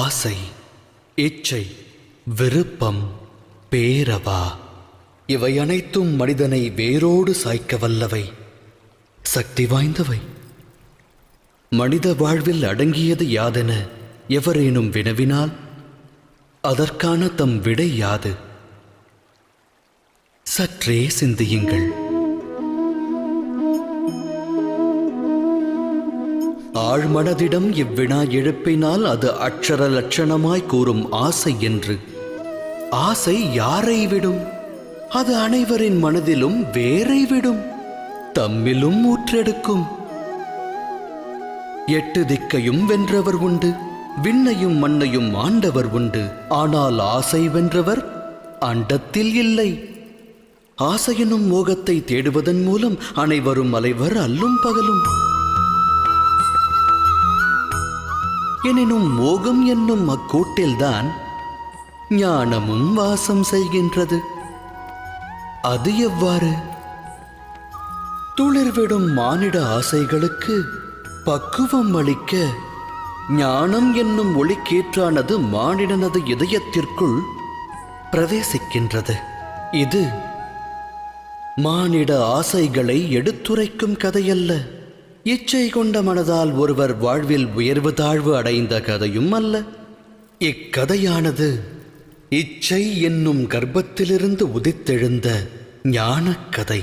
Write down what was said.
ஆசை, இச்சை, விருப்பம், பேரவா இவை அனைத்தும் மனிதனை வேரோடு சாய்க்க வல்லவை, சக்தி வாய்ந்தவை. மனித வாழ்வில் அடங்கியது யாதென எவரேனும் வினவினால் அதற்கான தம் விடை யாது? சற்றே சிந்தியுங்கள். ஆழ்மனதிடம் இவ்வினா எழுப்பினால் அது அட்சர லட்சணமாய் கூறும் ஆசை என்று. ஆசை யாரை விடும்? அது அனைவரின் மனதிலும் வேரை விடும், தம்மிலும் ஊற்றெடுக்கும். 8 திக்கையும் வென்றவர் உண்டு, விண்ணையும் மண்ணையும் ஆண்டவர் உண்டு. ஆனால் ஆசை வென்றவர் அண்டத்தில் இல்லை. ஆசையெனும் மோகத்தை தேடுவதன் மூலம் அனைவரும் அலைவர் அல்லும் பகலும். எனினும் மோகம் என்னும் அக்கூட்டில்தான் ஞானமும் வாசம் செய்கின்றது. அது எவ்வாறு? துளிர்விடும் மானிட ஆசைகளுக்கு பக்குவம் அளிக்க ஞானம் என்னும் ஒளிக்கீற்றானது மானிடனது இதயத்திற்குள் பிரவேசிக்கின்றது. இது மானிட ஆசைகளை எடுத்துரைக்கும் கதையல்ல. இச்சை கொண்ட மனதால் ஒருவர் வாழ்வில் உயர்வு தாழ்வு அடைந்த கதையும் அல்ல. இக்கதையானது இச்சை என்னும் கர்ப்பத்திலிருந்து உதித்தெழுந்த ஞானக் கதை.